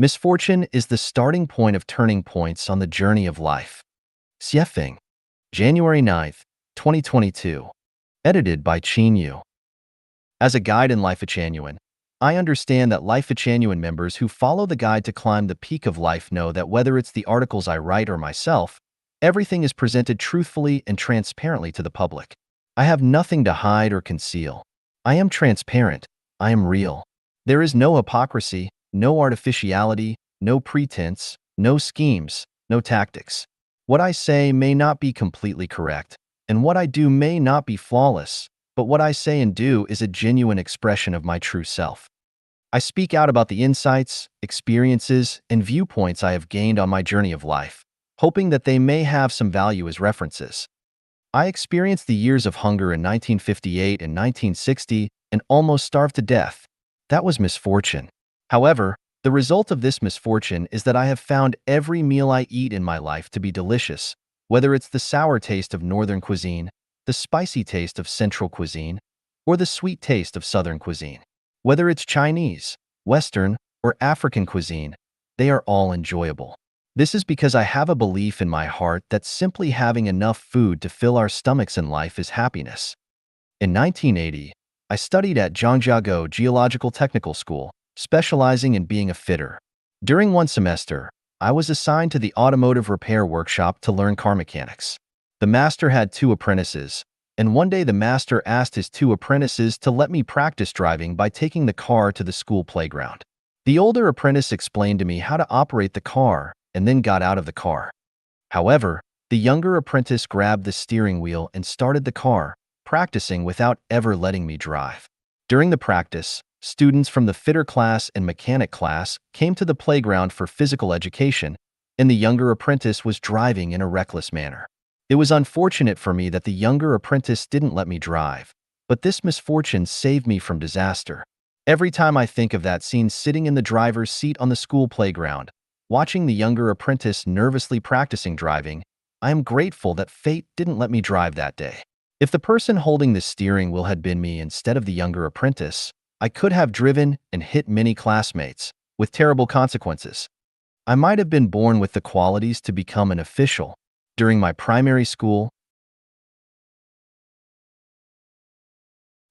Misfortune is the starting point of turning points on the journey of life. Xiefeng, January 9th, 2022. Edited by Chin Yu. As a guide in Life Genuine, I understand that Life Genuine members who follow the guide to climb the peak of life know that whether it's the articles I write or myself, everything is presented truthfully and transparently to the public. I have nothing to hide or conceal. I am transparent. I am real. There is no hypocrisy, no artificiality, no pretense, no schemes, no tactics. What I say may not be completely correct, and what I do may not be flawless, but what I say and do is a genuine expression of my true self. I speak out about the insights, experiences, and viewpoints I have gained on my journey of life, hoping that they may have some value as references. I experienced the years of hunger in 1958 and 1960 and almost starved to death. That was misfortune. However, the result of this misfortune is that I have found every meal I eat in my life to be delicious, whether it's the sour taste of Northern cuisine, the spicy taste of Central cuisine, or the sweet taste of Southern cuisine. Whether it's Chinese, Western, or African cuisine, they are all enjoyable. This is because I have a belief in my heart that simply having enough food to fill our stomachs in life is happiness. In 1980, I studied at Zhangjiago Geological Technical School, specializing in being a fitter. During one semester, I was assigned to the automotive repair workshop to learn car mechanics. The master had two apprentices, and one day the master asked his two apprentices to let me practice driving by taking the car to the school playground. The older apprentice explained to me how to operate the car and then got out of the car. However, the younger apprentice grabbed the steering wheel and started the car, practicing without ever letting me drive. During the practice, students from the fitter class and mechanic class came to the playground for physical education, and the younger apprentice was driving in a reckless manner. It was unfortunate for me that the younger apprentice didn't let me drive, but this misfortune saved me from disaster. Every time I think of that scene sitting in the driver's seat on the school playground, watching the younger apprentice nervously practicing driving, I am grateful that fate didn't let me drive that day. If the person holding the steering wheel had been me instead of the younger apprentice, I could have driven and hit many classmates, with terrible consequences. I might have been born with the qualities to become an official. During my primary school,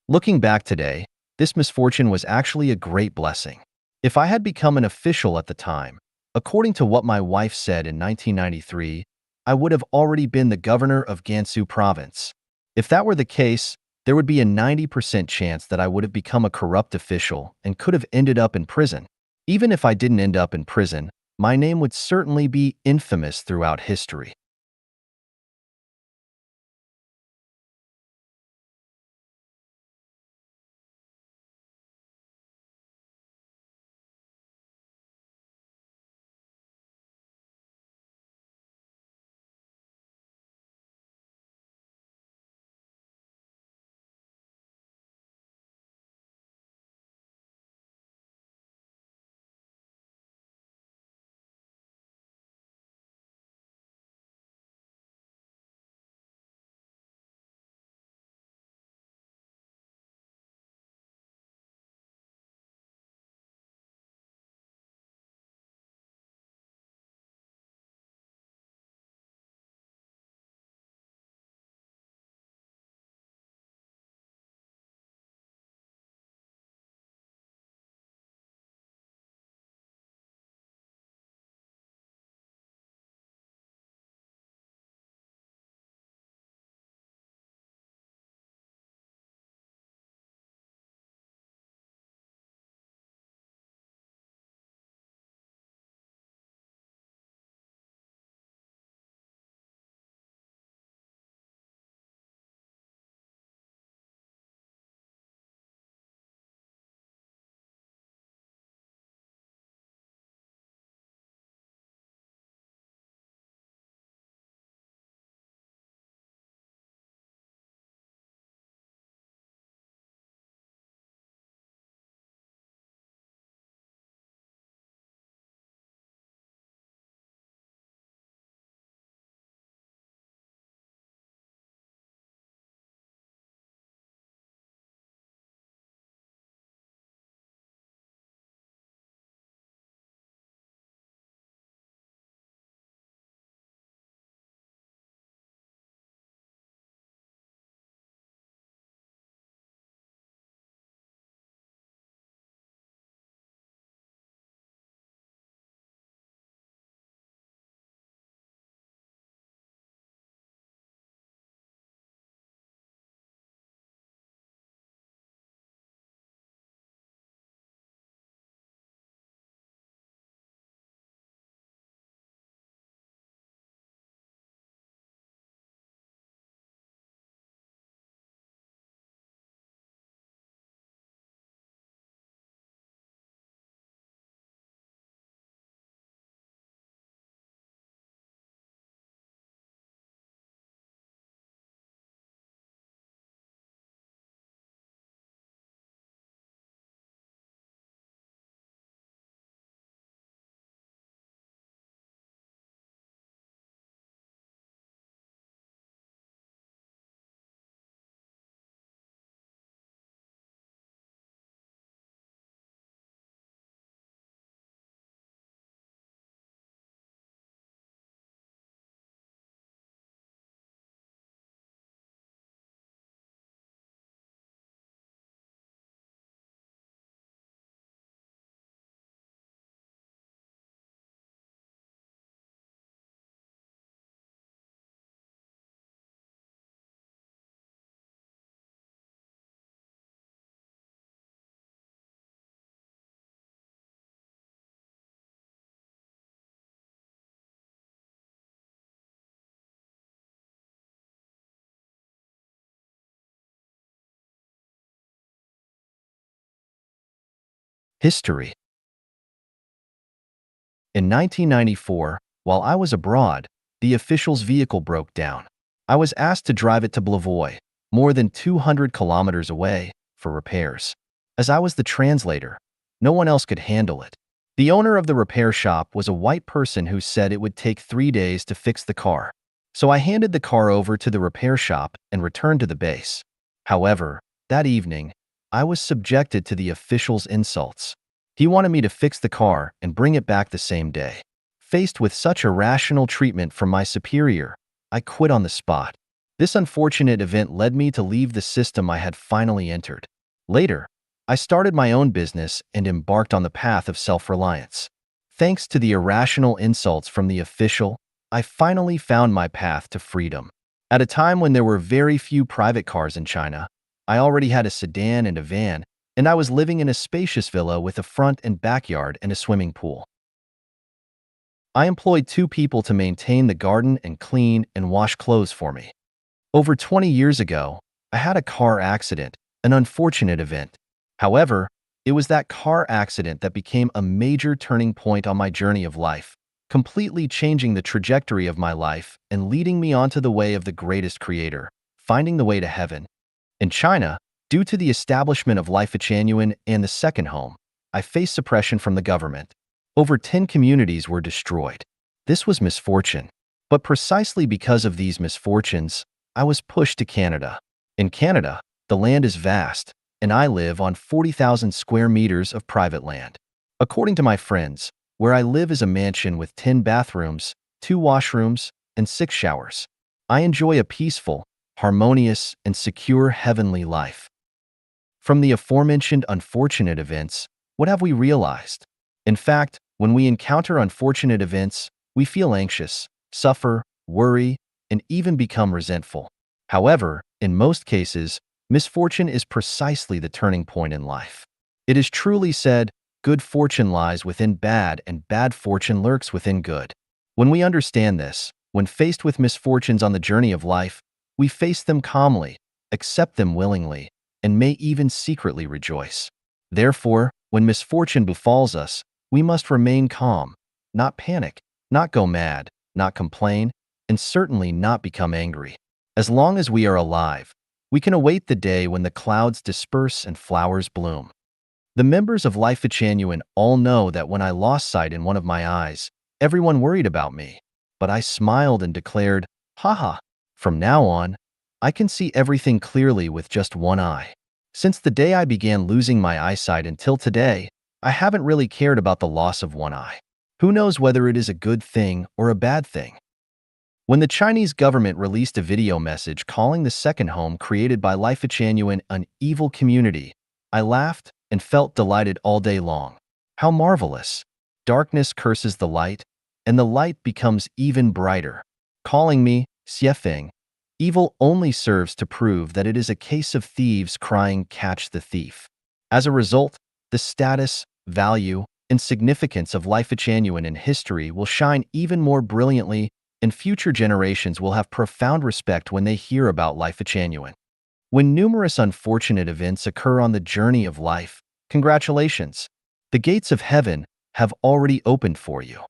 looking back today, this misfortune was actually a great blessing. If I had become an official at the time, according to what my wife said in 1993, I would have already been the governor of Gansu province. If that were the case, there would be a 90% chance that I would have become a corrupt official and could have ended up in prison. Even if I didn't end up in prison, my name would certainly be infamous throughout history. History. In 1994, while I was abroad, the official's vehicle broke down. I was asked to drive it to Blavoy, more than 200 kilometers away, for repairs. As I was the translator, no one else could handle it. The owner of the repair shop was a white person who said it would take 3 days to fix the car. So I handed the car over to the repair shop and returned to the base. However, that evening, I was subjected to the official's insults. He wanted me to fix the car and bring it back the same day. Faced with such irrational treatment from my superior, I quit on the spot. This unfortunate event led me to leave the system I had finally entered. Later, I started my own business and embarked on the path of self-reliance. Thanks to the irrational insults from the official, I finally found my path to freedom. At a time when there were very few private cars in China, I already had a sedan and a van, and I was living in a spacious villa with a front and backyard and a swimming pool. I employed 2 people to maintain the garden and clean and wash clothes for me. Over 20 years ago, I had a car accident, an unfortunate event. However, it was that car accident that became a major turning point on my journey of life, completely changing the trajectory of my life and leading me onto the way of the greatest creator, finding the way to heaven. In China, due to the establishment of Misfortune and the second home, I faced suppression from the government. Over 10 communities were destroyed. This was misfortune. But precisely because of these misfortunes, I was pushed to Canada. In Canada, the land is vast, and I live on 40,000 square meters of private land. According to my friends, where I live is a mansion with 10 bathrooms, 2 washrooms, and 6 showers. I enjoy a peaceful, harmonious, and secure heavenly life. From the aforementioned unfortunate events, what have we realized? In fact, when we encounter unfortunate events, we feel anxious, suffer, worry, and even become resentful. However, in most cases, misfortune is precisely the turning point in life. It is truly said, good fortune lies within bad and bad fortune lurks within good. When we understand this, when faced with misfortunes on the journey of life, we face them calmly, accept them willingly, and may even secretly rejoice. Therefore, when misfortune befalls us, we must remain calm, not panic, not go mad, not complain, and certainly not become angry. As long as we are alive, we can await the day when the clouds disperse and flowers bloom. The members of Misfortune all know that when I lost sight in one of my eyes, everyone worried about me. But I smiled and declared, haha, from now on, I can see everything clearly with just one eye. Since the day I began losing my eyesight until today, I haven't really cared about the loss of one eye. Who knows whether it is a good thing or a bad thing? When the Chinese government released a video message calling the second home created by Misfortune an evil community, I laughed and felt delighted all day long. How marvelous! Darkness curses the light, and the light becomes even brighter. Calling me Xiefeng, evil only serves to prove that it is a case of thieves crying, "Catch the thief." As a result, the status, value, and significance of Misfortune in history will shine even more brilliantly, and future generations will have profound respect when they hear about Misfortune. When numerous unfortunate events occur on the journey of life, congratulations! The gates of heaven have already opened for you.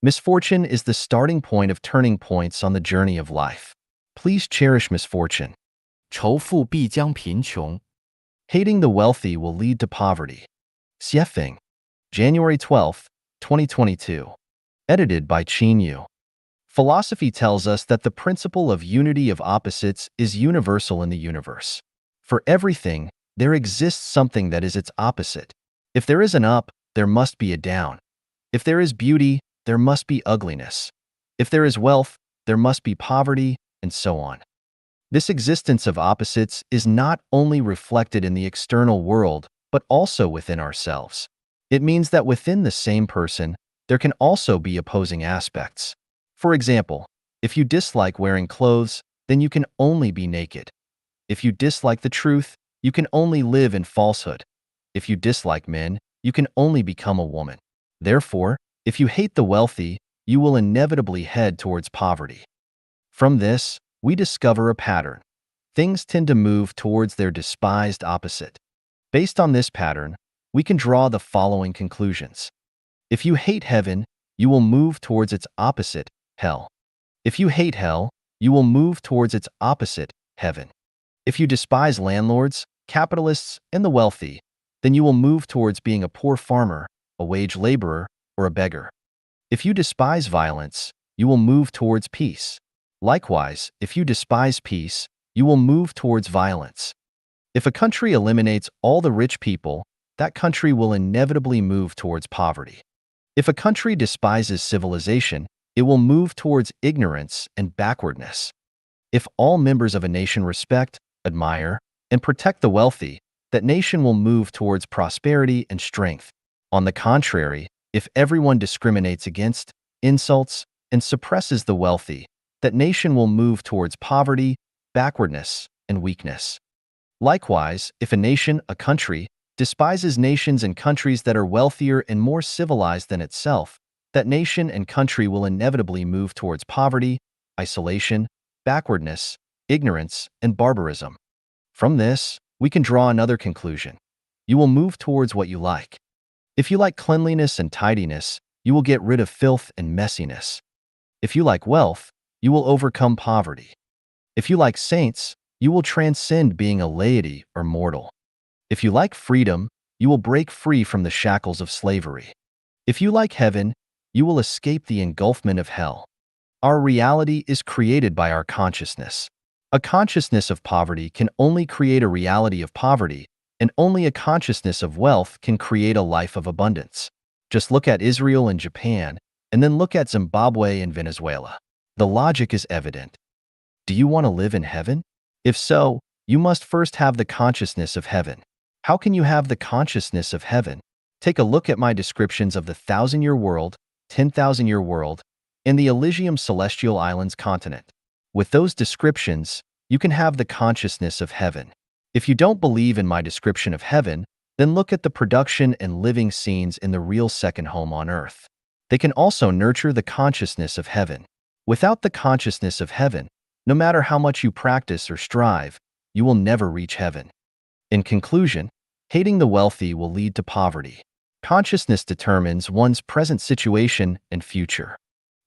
Misfortune is the starting point of turning points on the journey of life. Please cherish misfortune. 仇富必将贫穷。 Hating the wealthy will lead to poverty. Xiefeng, January 12, 2022. Edited by Qin Yu. Philosophy tells us that the principle of unity of opposites is universal in the universe. For everything, there exists something that is its opposite. If there is an up, there must be a down. If there is beauty, there must be ugliness. If there is wealth, there must be poverty, and so on. This existence of opposites is not only reflected in the external world, but also within ourselves. It means that within the same person, there can also be opposing aspects. For example, if you dislike wearing clothes, then you can only be naked. If you dislike the truth, you can only live in falsehood. If you dislike men, you can only become a woman. Therefore, if you hate the wealthy, you will inevitably head towards poverty. From this, we discover a pattern. Things tend to move towards their despised opposite. Based on this pattern, we can draw the following conclusions. If you hate heaven, you will move towards its opposite, hell. If you hate hell, you will move towards its opposite, heaven. If you despise landlords, capitalists, and the wealthy, then you will move towards being a poor farmer, a wage laborer, or a beggar. If you despise violence, you will move towards peace. Likewise, if you despise peace, you will move towards violence. If a country eliminates all the rich people, that country will inevitably move towards poverty. If a country despises civilization, it will move towards ignorance and backwardness. If all members of a nation respect, admire, and protect the wealthy, that nation will move towards prosperity and strength. On the contrary, if everyone discriminates against, insults, and suppresses the wealthy, that nation will move towards poverty, backwardness, and weakness. Likewise, if a nation, a country, despises nations and countries that are wealthier and more civilized than itself, that nation and country will inevitably move towards poverty, isolation, backwardness, ignorance, and barbarism. From this, we can draw another conclusion. You will move towards what you like. If you like cleanliness and tidiness, you will get rid of filth and messiness. If you like wealth, you will overcome poverty. If you like saints, you will transcend being a laity or mortal. If you like freedom, you will break free from the shackles of slavery. If you like heaven, you will escape the engulfment of hell. Our reality is created by our consciousness. A consciousness of poverty can only create a reality of poverty, and only a consciousness of wealth can create a life of abundance. Just look at Israel and Japan, and then look at Zimbabwe and Venezuela. The logic is evident. Do you want to live in heaven? If so, you must first have the consciousness of heaven. How can you have the consciousness of heaven? Take a look at my descriptions of the 1,000-year world, 10,000-year world, and the Elysium Celestial Islands continent. With those descriptions, you can have the consciousness of heaven. If you don't believe in my description of heaven, then look at the production and living scenes in the real second home on earth. They can also nurture the consciousness of heaven. Without the consciousness of heaven, no matter how much you practice or strive, you will never reach heaven. In conclusion, hating the wealthy will lead to poverty. Consciousness determines one's present situation and future.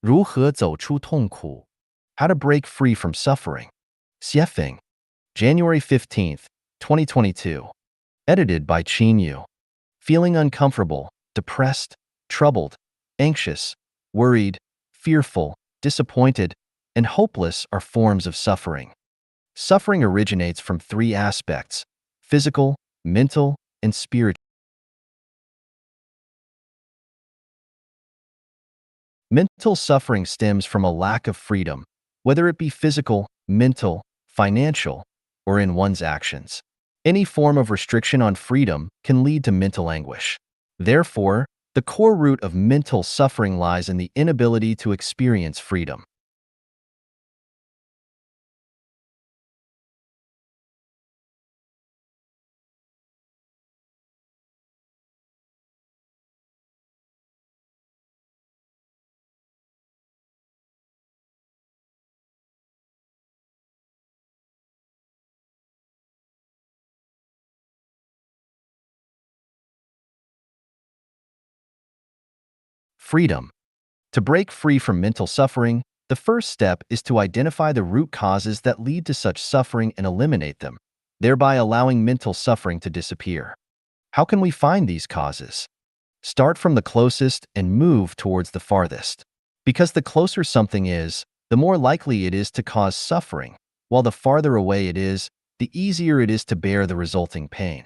如何走出痛苦？ How to break free from suffering. Xiefeng, January 15th, 2022. Edited by Qin Yu. Feeling uncomfortable, depressed, troubled, anxious, worried, fearful, disappointed, and hopeless are forms of suffering. Suffering originates from three aspects: physical, mental, and spiritual. Mental suffering stems from a lack of freedom, whether it be physical, mental, financial, or in one's actions. Any form of restriction on freedom can lead to mental anguish. Therefore, the core root of mental suffering lies in the inability to experience freedom. Freedom. To break free from mental suffering, the first step is to identify the root causes that lead to such suffering and eliminate them, thereby allowing mental suffering to disappear. How can we find these causes? Start from the closest and move towards the farthest. Because the closer something is, the more likely it is to cause suffering, while the farther away it is, the easier it is to bear the resulting pain.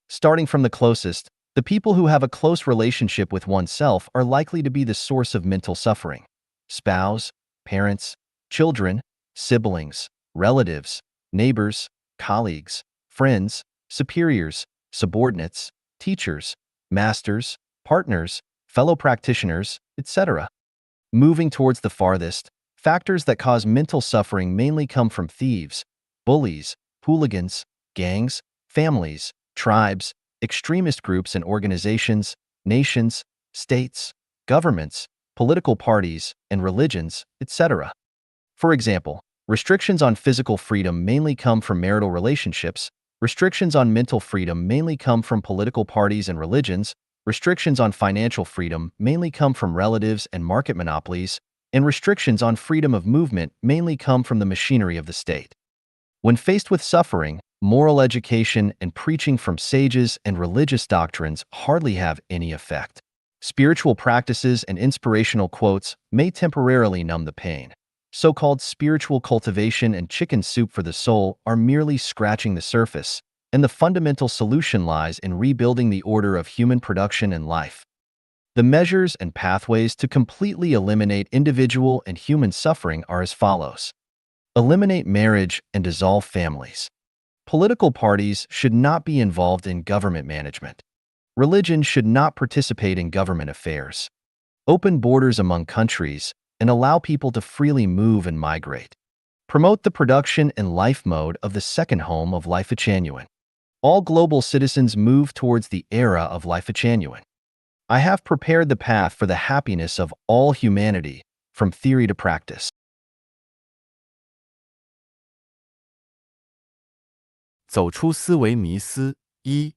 Starting from the closest, the people who have a close relationship with oneself are likely to be the source of mental suffering. Spouse, parents, children, siblings, relatives, neighbors, colleagues, friends, superiors, subordinates, teachers, masters, partners, fellow practitioners, etc. Moving towards the farthest, factors that cause mental suffering mainly come from thieves, bullies, hooligans, gangs, families, tribes, extremist groups and organizations, nations, states, governments, political parties, and religions, etc. For example, restrictions on physical freedom mainly come from marital relationships, Restrictions on mental freedom mainly come from political parties and religions. Restrictions on financial freedom mainly come from relatives and market monopolies. And restrictions on freedom of movement mainly come from the machinery of the state. When faced with suffering, moral education and preaching from sages and religious doctrines hardly have any effect. Spiritual practices and inspirational quotes may temporarily numb the pain. So-called spiritual cultivation and chicken soup for the soul are merely scratching the surface, and the fundamental solution lies in rebuilding the order of human production and life. The measures and pathways to completely eliminate individual and human suffering are as follows. Eliminate marriage and dissolve families. Political parties should not be involved in government management. Religion should not participate in government affairs. Open borders among countries and allow people to freely move and migrate. Promote the production and life mode of the second home of life genuine. All global citizens move towards the era of life genuine. I have prepared the path for the happiness of all humanity, from theory to practice. 走出思维迷思一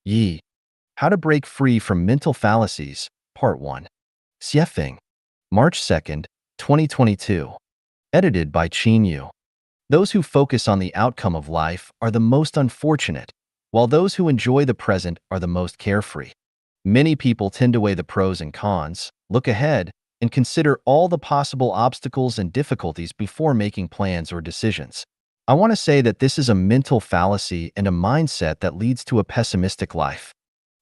，Yi. How to Break Free from Mental Fallacies, Part 1. Xiefeng. March 2nd, 2022. Edited by Qin Yu. Those who focus on the outcome of life are the most unfortunate, while those who enjoy the present are the most carefree. Many people tend to weigh the pros and cons, look ahead, and consider all the possible obstacles and difficulties before making plans or decisions. I want to say that this is a mental fallacy and a mindset that leads to a pessimistic life.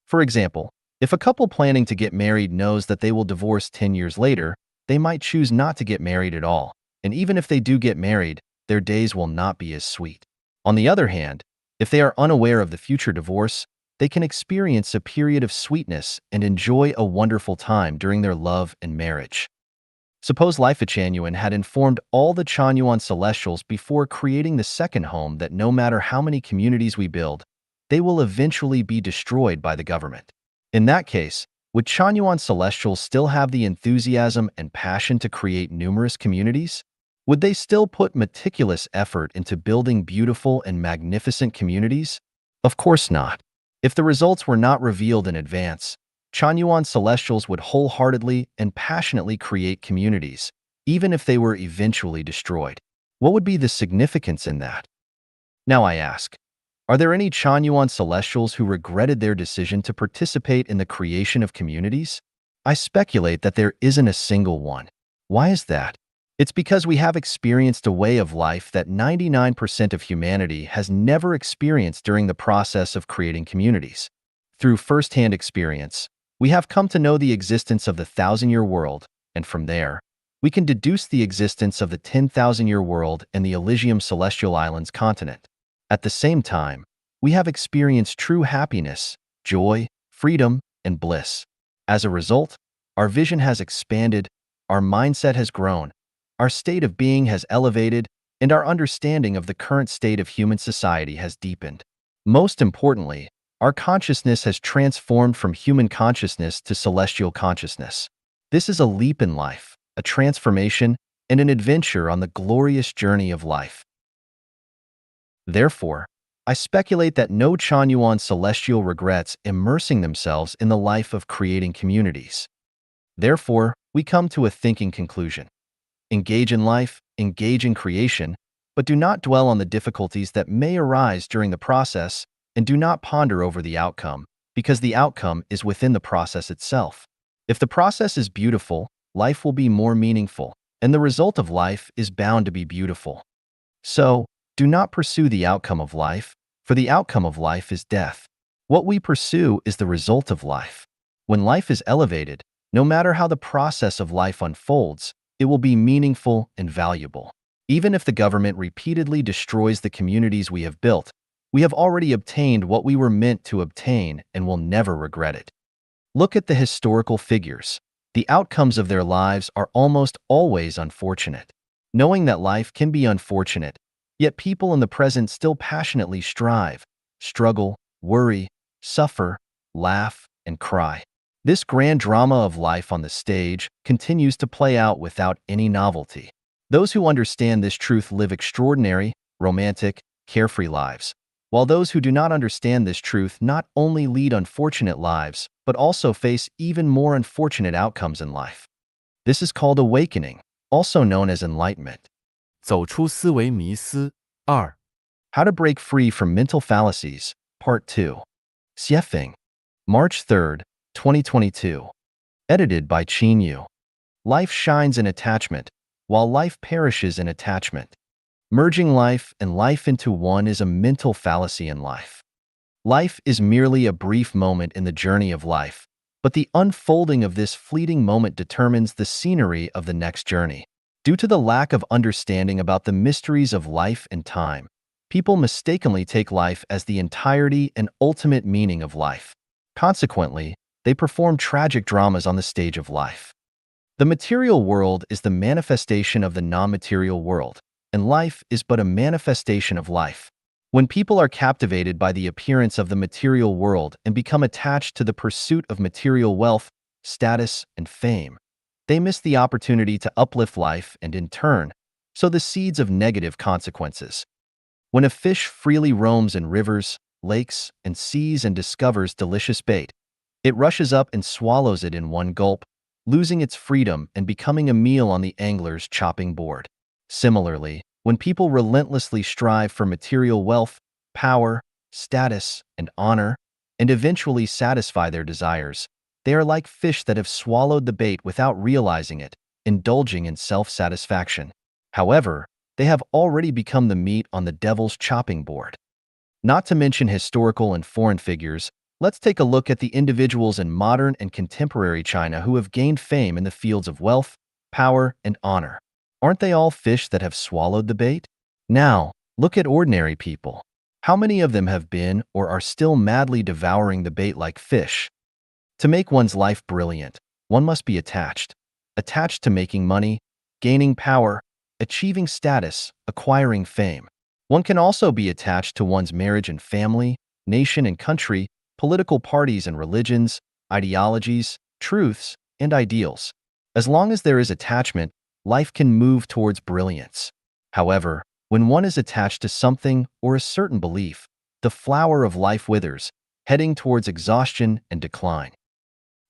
For example, if a couple planning to get married knows that they will divorce 10 years later, they might choose not to get married at all, and even if they do get married, their days will not be as sweet. On the other hand, if they are unaware of the future divorce, they can experience a period of sweetness and enjoy a wonderful time during their love and marriage. Suppose Life Genuine had informed all the Chanyuan Celestials before creating the second home that no matter how many communities we build, they will eventually be destroyed by the government. In that case, would Chanyuan Celestials still have the enthusiasm and passion to create numerous communities? Would they still put meticulous effort into building beautiful and magnificent communities? Of course not. If the results were not revealed in advance, Chanyuan Celestials would wholeheartedly and passionately create communities, even if they were eventually destroyed. What would be the significance in that? Now I ask, are there any Chanyuan Celestials who regretted their decision to participate in the creation of communities? I speculate that there isn't a single one. Why is that? It's because we have experienced a way of life that 99% of humanity has never experienced during the process of creating communities. Through first-hand experience, we have come to know the existence of the thousand-year world, and from there, we can deduce the existence of the 10,000-year world and the Elysium Celestial Islands continent. At the same time, we have experienced true happiness, joy, freedom, and bliss. As a result, our vision has expanded, our mindset has grown, our state of being has elevated, and our understanding of the current state of human society has deepened. Most importantly, our consciousness has transformed from human consciousness to celestial consciousness. This is a leap in life, a transformation, and an adventure on the glorious journey of life. Therefore, I speculate that no Chanyuan celestial regrets immersing themselves in the life of creating communities. Therefore, we come to a thinking conclusion. Engage in life, engage in creation, but do not dwell on the difficulties that may arise during the process, and do not ponder over the outcome, because the outcome is within the process itself. If the process is beautiful, life will be more meaningful, and the result of life is bound to be beautiful. So, do not pursue the outcome of life, for the outcome of life is death. What we pursue is the result of life. When life is elevated, no matter how the process of life unfolds, it will be meaningful and valuable. Even if the government repeatedly destroys the communities we have built, we have already obtained what we were meant to obtain and will never regret it. Look at the historical figures. The outcomes of their lives are almost always unfortunate. Knowing that life can be unfortunate, yet people in the present still passionately strive, struggle, worry, suffer, laugh, and cry. This grand drama of life on the stage continues to play out without any novelty. Those who understand this truth live extraordinary, romantic, carefree lives, while those who do not understand this truth not only lead unfortunate lives, but also face even more unfortunate outcomes in life. This is called awakening, also known as enlightenment. 走出思维迷思二 How to Break Free from Mental Fallacies, Part 2. Xiefeng, March 3rd, 2022. Edited by Qin Yu. Life shines in attachment, while life perishes in attachment. Merging life and life into one is a mental fallacy in life. Life is merely a brief moment in the journey of life, but the unfolding of this fleeting moment determines the scenery of the next journey. Due to the lack of understanding about the mysteries of life and time, people mistakenly take life as the entirety and ultimate meaning of life. Consequently, they perform tragic dramas on the stage of life. The material world is the manifestation of the non-material world, and life is but a manifestation of life. When people are captivated by the appearance of the material world and become attached to the pursuit of material wealth, status, and fame, they miss the opportunity to uplift life and, in turn, sow the seeds of negative consequences. When a fish freely roams in rivers, lakes, and seas and discovers delicious bait, it rushes up and swallows it in one gulp, losing its freedom and becoming a meal on the angler's chopping board. Similarly, when people relentlessly strive for material wealth, power, status, and honor, and eventually satisfy their desires, they are like fish that have swallowed the bait without realizing it, indulging in self-satisfaction. However, they have already become the meat on the devil's chopping board. Not to mention historical and foreign figures, let's take a look at the individuals in modern and contemporary China who have gained fame in the fields of wealth, power, and honor. Aren't they all fish that have swallowed the bait? Now, look at ordinary people. How many of them have been or are still madly devouring the bait like fish? To make one's life brilliant, one must be attached. Attached to making money, gaining power, achieving status, acquiring fame. One can also be attached to one's marriage and family, nation and country, political parties and religions, ideologies, truths, and ideals. As long as there is attachment, life can move towards brilliance. However, when one is attached to something or a certain belief, the flower of life withers, heading towards exhaustion and decline.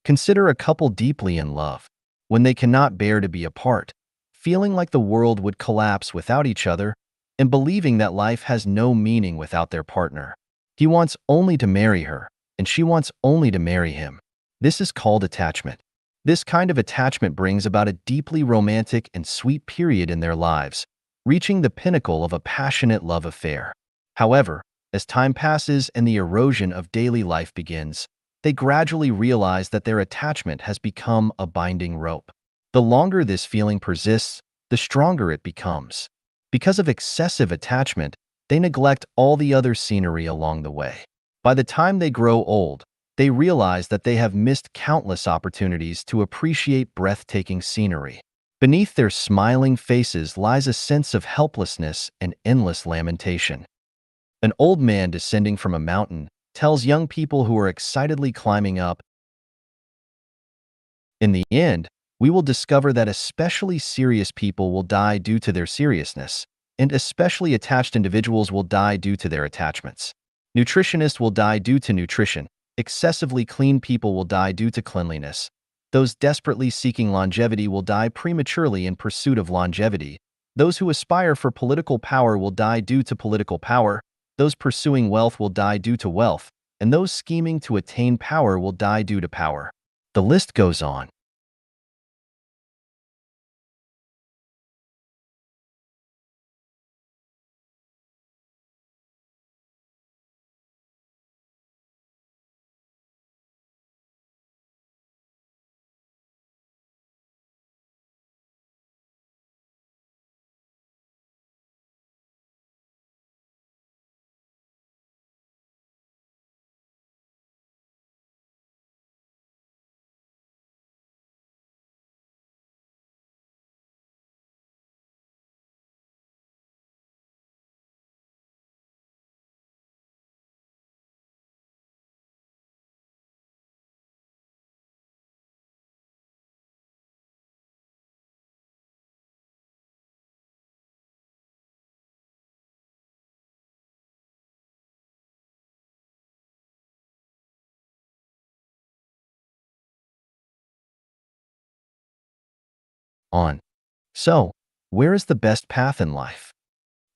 Consider a couple deeply in love. When they cannot bear to be apart, feeling like the world would collapse without each other, and believing that life has no meaning without their partner. He wants only to marry her, and she wants only to marry him. This is called attachment. This kind of attachment brings about a deeply romantic and sweet period in their lives, reaching the pinnacle of a passionate love affair. However, as time passes and the erosion of daily life begins, they gradually realize that their attachment has become a binding rope. The longer this feeling persists, the stronger it becomes. Because of excessive attachment, they neglect all the other scenery along the way. By the time they grow old, they realize that they have missed countless opportunities to appreciate breathtaking scenery. Beneath their smiling faces lies a sense of helplessness and endless lamentation. An old man descending from a mountain tells young people who are excitedly climbing up, "In the end, we will discover that especially serious people will die due to their seriousness, and especially attached individuals will die due to their attachments. Nutritionists will die due to nutrition. Excessively clean people will die due to cleanliness. Those desperately seeking longevity will die prematurely in pursuit of longevity. Those who aspire for political power will die due to political power. Those pursuing wealth will die due to wealth, and those scheming to attain power will die due to power." The list goes on. On. So, where is the best path in life?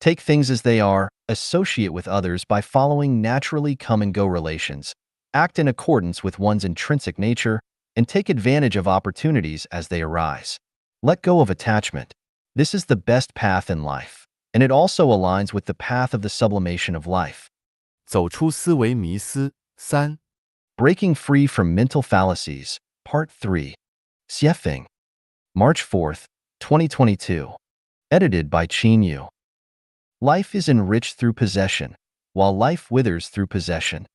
Take things as they are, associate with others by following naturally come and go relations, act in accordance with one's intrinsic nature, and take advantage of opportunities as they arise. Let go of attachment. This is the best path in life, and it also aligns with the path of the sublimation of life. 走出思维迷思三， Breaking Free from Mental Fallacies, Part 3. Xiefeng, March 4th, 2022. Edited by Yu. Life is enriched through possession, while life withers through possession.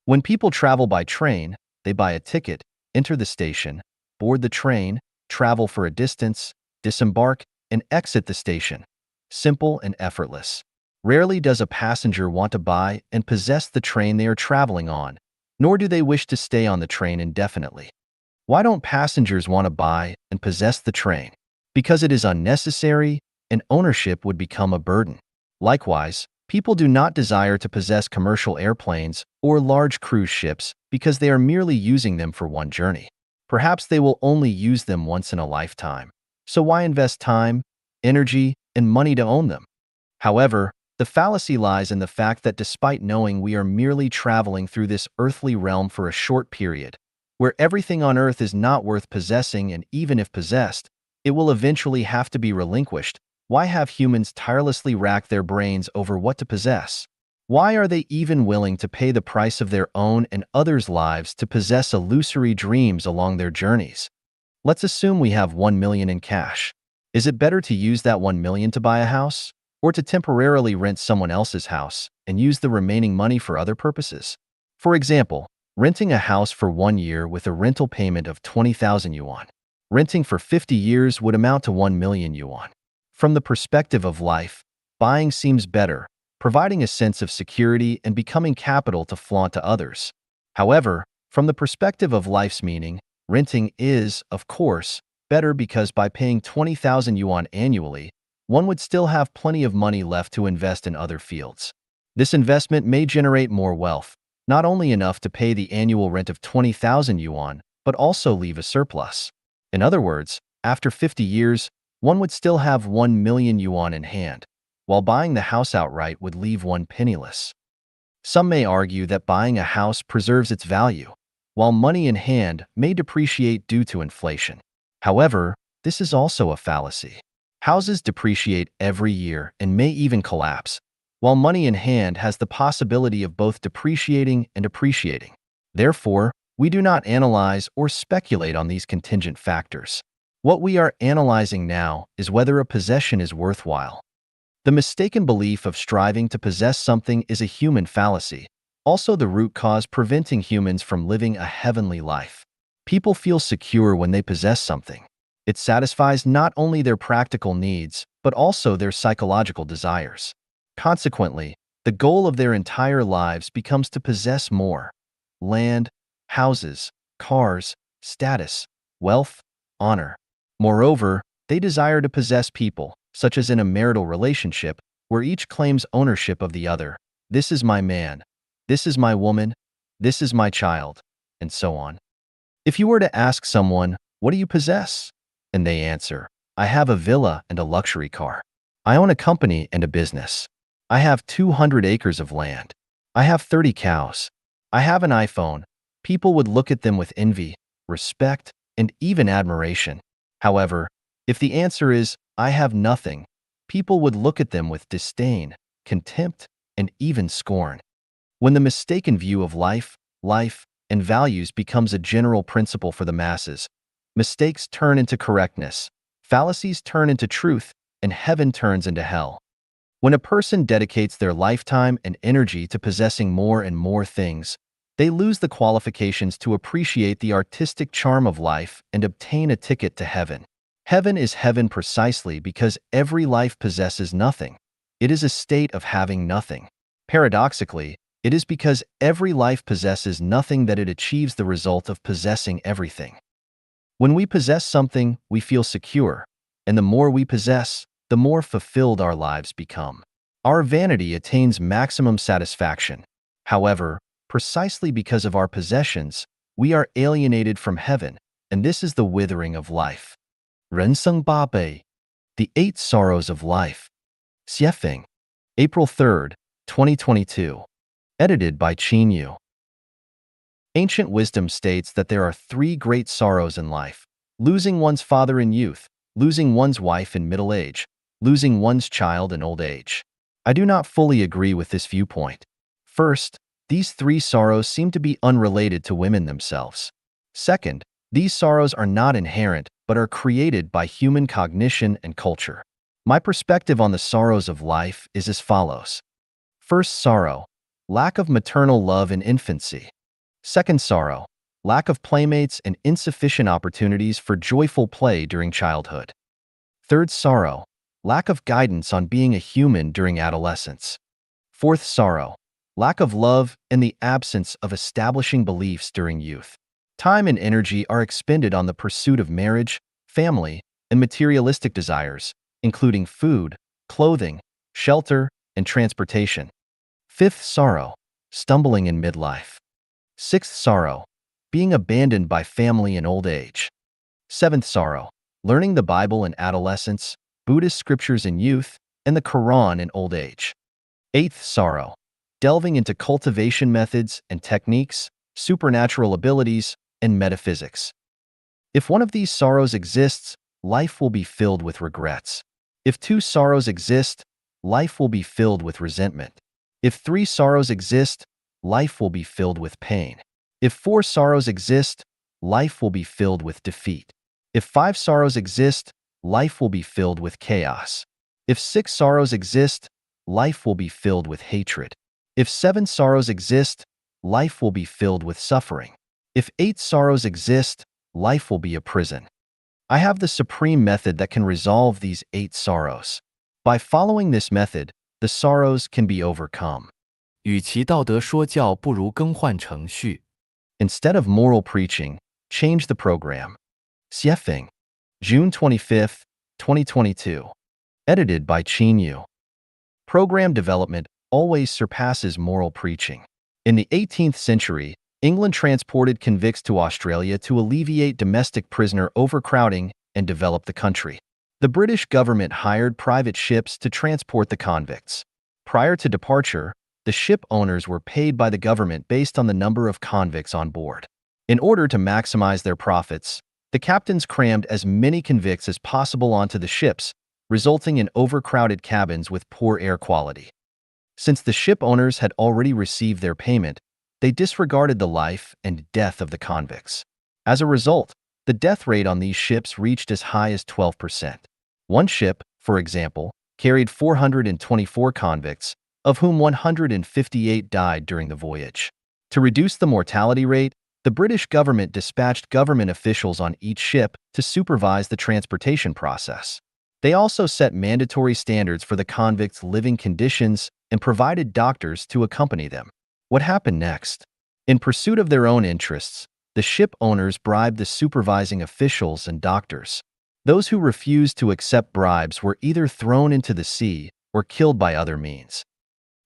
When people travel by train, they buy a ticket, enter the station, board the train, travel for a distance, disembark, and exit the station. Simple and effortless. Rarely does a passenger want to buy and possess the train they are traveling on, nor do they wish to stay on the train indefinitely. Why don't passengers want to buy and possess the train? Because it is unnecessary, and ownership would become a burden. Likewise, people do not desire to possess commercial airplanes or large cruise ships because they are merely using them for one journey. Perhaps they will only use them once in a lifetime. So why invest time, energy, and money to own them? However, the fallacy lies in the fact that despite knowing we are merely traveling through this earthly realm for a short period, where everything on earth is not worth possessing, and even if possessed, it will eventually have to be relinquished, why have humans tirelessly racked their brains over what to possess? Why are they even willing to pay the price of their own and others' lives to possess illusory dreams along their journeys? Let's assume we have 1 million in cash. Is it better to use that 1 million to buy a house, or to temporarily rent someone else's house and use the remaining money for other purposes? For example, renting a house for 1 year with a rental payment of 20,000 yuan. Renting for 50 years would amount to 1 million yuan. From the perspective of life, buying seems better, providing a sense of security and becoming capital to flaunt to others. However, from the perspective of life's meaning, renting is, of course, better because by paying 20,000 yuan annually, one would still have plenty of money left to invest in other fields. This investment may generate more wealth, not only enough to pay the annual rent of 20,000 yuan, but also leave a surplus. In other words, after 50 years, one would still have 1 million yuan in hand, while buying the house outright would leave one penniless. Some may argue that buying a house preserves its value, while money in hand may depreciate due to inflation. However, this is also a fallacy. Houses depreciate every year and may even collapse, while money in hand has the possibility of both depreciating and appreciating. Therefore, We do not analyze or speculate on these contingent factors. What we are analyzing now is whether a possession is worthwhile. The mistaken belief of striving to possess something is a human fallacy, also the root cause preventing humans from living a heavenly life. People feel secure when they possess something. It satisfies not only their practical needs, but also their psychological desires. Consequently, the goal of their entire lives becomes to possess more: land, houses, cars, status, wealth, honor. Moreover, they desire to possess people, such as in a marital relationship, where each claims ownership of the other. This is my man. This is my woman. This is my child, and so on. If you were to ask someone, "What do you possess?" and they answer, "I have a villa and a luxury car. I own a company and a business. I have 200 acres of land. I have 30 cows. I have an iPhone," people would look at them with envy, respect, and even admiration. However, if the answer is, "I have nothing," people would look at them with disdain, contempt, and even scorn. When the mistaken view of life, and values becomes a general principle for the masses, mistakes turn into correctness, fallacies turn into truth, and heaven turns into hell. When a person dedicates their lifetime and energy to possessing more and more things, they lose the qualifications to appreciate the artistic charm of life and obtain a ticket to heaven. Heaven is heaven precisely because every life possesses nothing. It is a state of having nothing. Paradoxically, it is because every life possesses nothing that it achieves the result of possessing everything. When we possess something, we feel secure, and the more we possess, the more fulfilled our lives become. Our vanity attains maximum satisfaction. However, precisely because of our possessions, we are alienated from heaven, and this is the withering of life. 人生八悲, The Eight Sorrows of Life. Xiefeng. April 3rd, 2022. Edited by Qin Yu. Ancient wisdom states that there are three great sorrows in life: losing one's father in youth, losing one's wife in middle age, losing one's child in old age. I do not fully agree with this viewpoint. First, these three sorrows seem to be unrelated to women themselves. Second, these sorrows are not inherent, but are created by human cognition and culture. My perspective on the sorrows of life is as follows. First sorrow: lack of maternal love in infancy. Second sorrow: lack of playmates and insufficient opportunities for joyful play during childhood. Third sorrow: lack of guidance on being a human during adolescence. Fourth sorrow: lack of love and the absence of establishing beliefs during youth. Time and energy are expended on the pursuit of marriage, family, and materialistic desires, including food, clothing, shelter, and transportation. Fifth sorrow: stumbling in midlife. Sixth sorrow: being abandoned by family in old age. Seventh sorrow: learning the Bible in adolescence, Buddhist scriptures in youth, and the Quran in old age. Eighth sorrow: delving into cultivation methods and techniques, supernatural abilities, and metaphysics. If one of these sorrows exists, life will be filled with regrets. If two sorrows exist, life will be filled with resentment. If three sorrows exist, life will be filled with pain. If four sorrows exist, life will be filled with defeat. If five sorrows exist, life will be filled with chaos. If six sorrows exist, life will be filled with hatred. If seven sorrows exist, life will be filled with suffering. If eight sorrows exist, life will be a prison. I have the supreme method that can resolve these 8 sorrows. By following this method, the sorrows can be overcome. 与其道德说教，不如更换程序。 Instead of moral preaching, change the program. Xiefeng. June 25th, 2022. Edited by Qin Yu. Program development always surpasses moral preaching. In the 18th century, England transported convicts to Australia to alleviate domestic prisoner overcrowding and develop the country. The British government hired private ships to transport the convicts. Prior to departure, the ship owners were paid by the government based on the number of convicts on board. In order to maximize their profits, the captains crammed as many convicts as possible onto the ships, resulting in overcrowded cabins with poor air quality. Since the ship owners had already received their payment, they disregarded the life and death of the convicts. As a result, the death rate on these ships reached as high as 12%. One ship, for example, carried 424 convicts, of whom 158 died during the voyage. To reduce the mortality rate, the British government dispatched government officials on each ship to supervise the transportation process. They also set mandatory standards for the convicts' living conditions and provided doctors to accompany them. What happened next? In pursuit of their own interests, the ship owners bribed the supervising officials and doctors. Those who refused to accept bribes were either thrown into the sea or killed by other means.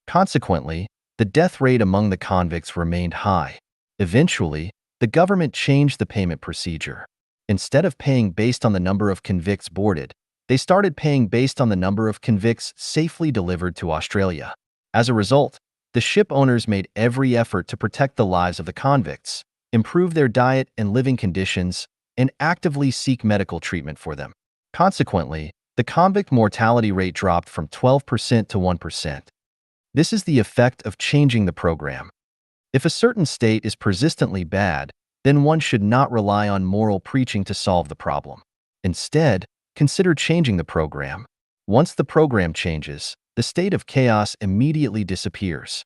Consequently, the death rate among the convicts remained high. Eventually, the government changed the payment procedure. Instead of paying based on the number of convicts boarded, they started paying based on the number of convicts safely delivered to Australia. As a result, the ship owners made every effort to protect the lives of the convicts, improve their diet and living conditions, and actively seek medical treatment for them. Consequently, the convict mortality rate dropped from 12% to 1%. This is the effect of changing the program. If a certain state is persistently bad, then one should not rely on moral preaching to solve the problem. Instead, consider changing the program. Once the program changes, the state of chaos immediately disappears.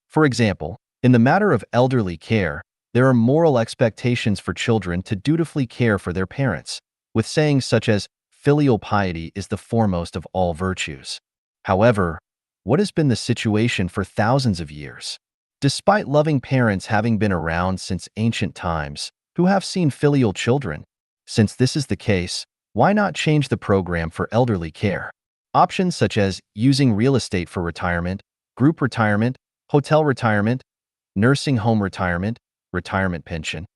For example, in the matter of elderly care, there are moral expectations for children to dutifully care for their parents, with sayings such as, "Filial piety is the foremost of all virtues." However, what has been the situation for thousands of years? Despite loving parents having been around since ancient times, who have seen filial children? Since this is the case, why not change the program for elderly care? Options such as using real estate for retirement, group retirement, hotel retirement, nursing home retirement, retirement pension,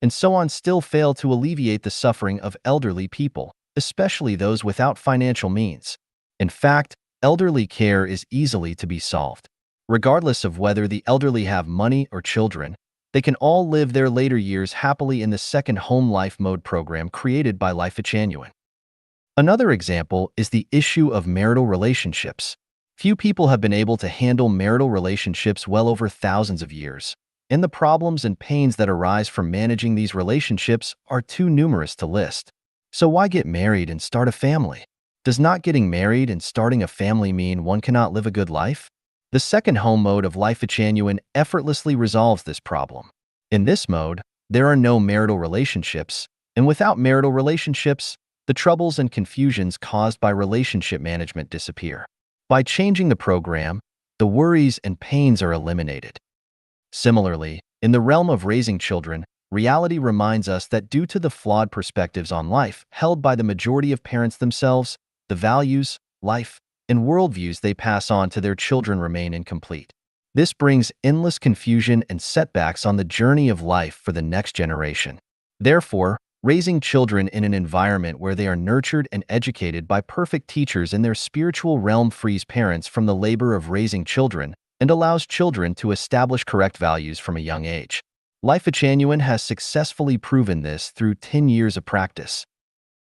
and so on still fail to alleviate the suffering of elderly people, especially those without financial means. In fact, elderly care is easily to be solved. Regardless of whether the elderly have money or children, they can all live their later years happily in the second home life mode program created by Misfortune. Another example is the issue of marital relationships. Few people have been able to handle marital relationships well over thousands of years, and the problems and pains that arise from managing these relationships are too numerous to list. So why get married and start a family? Does not getting married and starting a family mean one cannot live a good life? The second home mode of Misfortune effortlessly resolves this problem. In this mode, there are no marital relationships, and without marital relationships, the troubles and confusions caused by relationship management disappear. By changing the program, the worries and pains are eliminated. Similarly, in the realm of raising children, reality reminds us that due to the flawed perspectives on life held by the majority of parents themselves, the values, life, and worldviews they pass on to their children remain incomplete. This brings endless confusion and setbacks on the journey of life for the next generation. Therefore, raising children in an environment where they are nurtured and educated by perfect teachers in their spiritual realm frees parents from the labor of raising children and allows children to establish correct values from a young age. Misfortune has successfully proven this through 10 years of practice.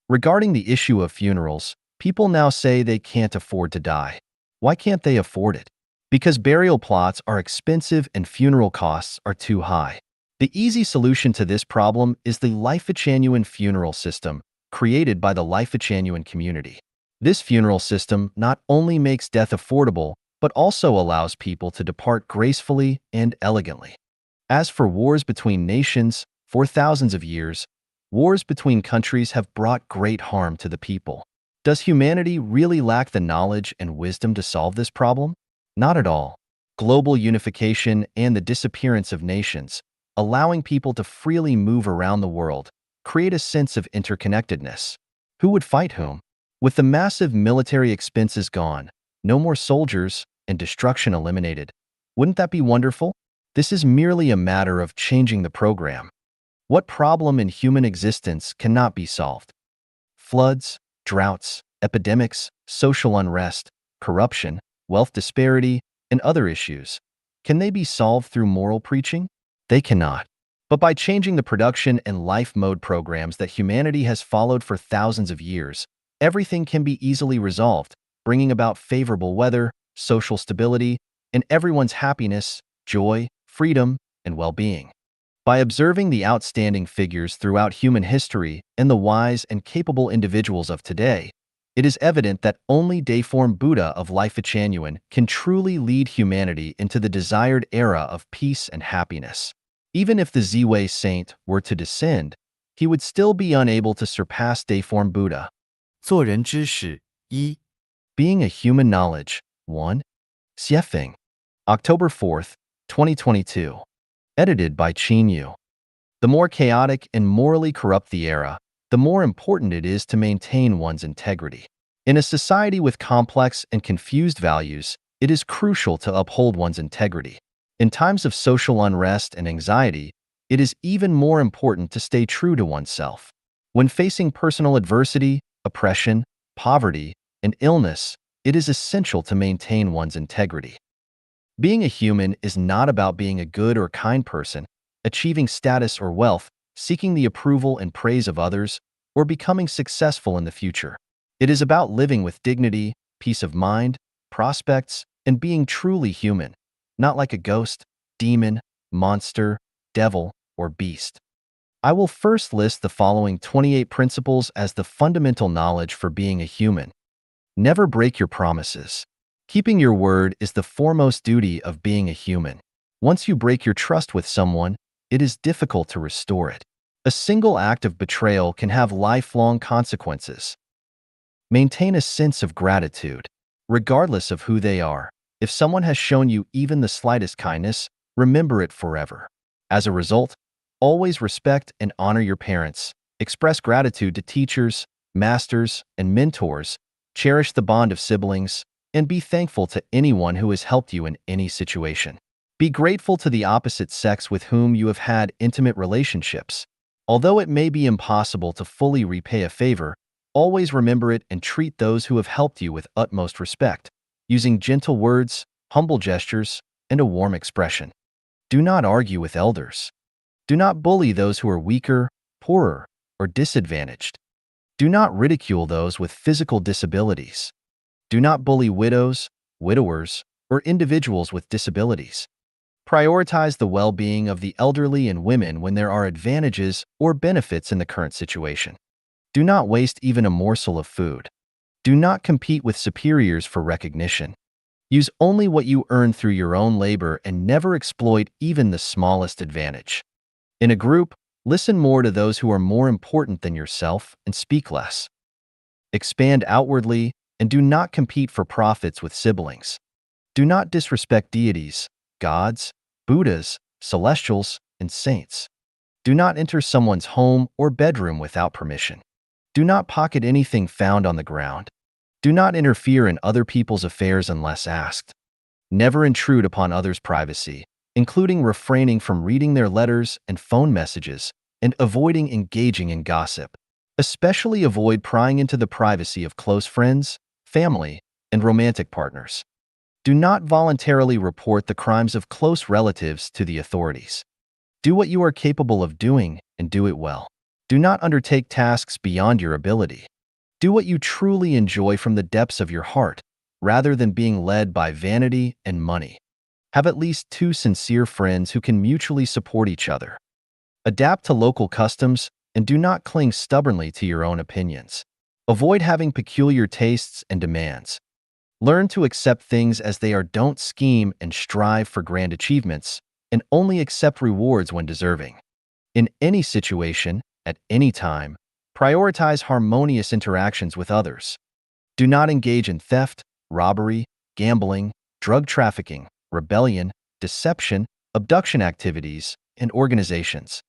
Regarding the issue of funerals, people now say they can't afford to die. Why can't they afford it? Because burial plots are expensive and funeral costs are too high. The easy solution to this problem is the Misfortune funeral system, created by the Misfortune community. This funeral system not only makes death affordable, but also allows people to depart gracefully and elegantly. As for wars between nations, for thousands of years, wars between countries have brought great harm to the people. Does humanity really lack the knowledge and wisdom to solve this problem? Not at all. Global unification and the disappearance of nations, allowing people to freely move around the world, create a sense of interconnectedness. Who would fight whom? With the massive military expenses gone, no more soldiers, and destruction eliminated, wouldn't that be wonderful? This is merely a matter of changing the program. What problem in human existence cannot be solved? Floods, droughts, epidemics, social unrest, corruption, wealth disparity, and other issues. Can they be solved through moral preaching? They cannot. But by changing the production and life mode programs that humanity has followed for thousands of years, everything can be easily resolved, bringing about favorable weather, social stability, and everyone's happiness, joy, freedom, and well-being. By observing the outstanding figures throughout human history and the wise and capable individuals of today, it is evident that only Deiform Buddha of Life Genuine can truly lead humanity into the desired era of peace and happiness. Even if the Ziwei saint were to descend, he would still be unable to surpass Deiform Buddha. 做人之始一 Being a Human Knowledge 1. Xiefeng. October 4th, 2022. Edited by Qin Yu. The more chaotic and morally corrupt the era, the more important it is to maintain one's integrity. In a society with complex and confused values, it is crucial to uphold one's integrity. In times of social unrest and anxiety, it is even more important to stay true to oneself. When facing personal adversity, oppression, poverty, and illness, it is essential to maintain one's integrity. Being a human is not about being a good or kind person, achieving status or wealth, seeking the approval and praise of others, or becoming successful in the future. It is about living with dignity, peace of mind, prospects, and being truly human, not like a ghost, demon, monster, devil, or beast. I will first list the following 28 principles as the fundamental knowledge for being a human. Never break your promises. Keeping your word is the foremost duty of being a human. Once you break your trust with someone, it is difficult to restore it. A single act of betrayal can have lifelong consequences. Maintain a sense of gratitude. Regardless of who they are, if someone has shown you even the slightest kindness, remember it forever. As a result, always respect and honor your parents. Express gratitude to teachers, masters, and mentors. Cherish the bond of siblings, and be thankful to anyone who has helped you in any situation. Be grateful to the opposite sex with whom you have had intimate relationships. Although it may be impossible to fully repay a favor, always remember it and treat those who have helped you with utmost respect, using gentle words, humble gestures, and a warm expression. Do not argue with elders. Do not bully those who are weaker, poorer, or disadvantaged. Do not ridicule those with physical disabilities. Do not bully widows, widowers, or individuals with disabilities. Prioritize the well-being of the elderly and women when there are advantages or benefits in the current situation. Do not waste even a morsel of food. Do not compete with superiors for recognition. Use only what you earn through your own labor and never exploit even the smallest advantage. In a group, listen more to those who are more important than yourself and speak less. Expand outwardly and do not compete for profits with siblings. Do not disrespect deities, gods, Buddhas, celestials, and saints. Do not enter someone's home or bedroom without permission. Do not pocket anything found on the ground. Do not interfere in other people's affairs unless asked. Never intrude upon others' privacy, including refraining from reading their letters and phone messages and avoiding engaging in gossip. Especially avoid prying into the privacy of close friends, family, and romantic partners. Do not voluntarily report the crimes of close relatives to the authorities. Do what you are capable of doing and do it well. Do not undertake tasks beyond your ability. Do what you truly enjoy from the depths of your heart, rather than being led by vanity and money. Have at least 2 sincere friends who can mutually support each other. Adapt to local customs and do not cling stubbornly to your own opinions. Avoid having peculiar tastes and demands. Learn to accept things as they are. Don't scheme and strive for grand achievements, and only accept rewards when deserving. In any situation, at any time, prioritize harmonious interactions with others. Do not engage in theft, robbery, gambling, drug trafficking, rebellion, deception, abduction activities, and organizations.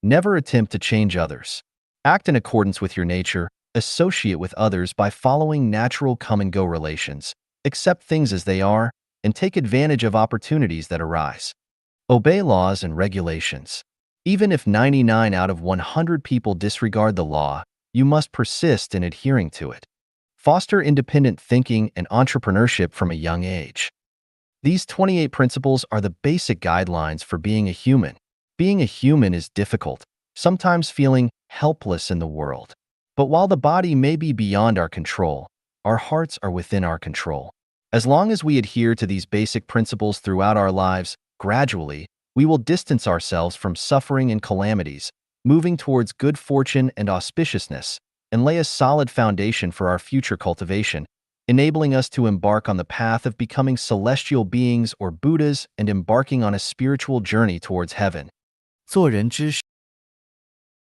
Never attempt to change others. Act in accordance with your nature. Associate with others by following natural come-and-go relations. Accept things as they are, and take advantage of opportunities that arise. Obey laws and regulations. Even if 99 out of 100 people disregard the law, you must persist in adhering to it. Foster independent thinking and entrepreneurship from a young age. These 28 principles are the basic guidelines for being a human. Being a human is difficult, sometimes feeling helpless in the world. But while the body may be beyond our control, our hearts are within our control. As long as we adhere to these basic principles throughout our lives, gradually, We will distance ourselves from suffering and calamities, moving towards good fortune and auspiciousness, and lay a solid foundation for our future cultivation, enabling us to embark on the path of becoming celestial beings or Buddhas and embarking on a spiritual journey towards heaven. 做人之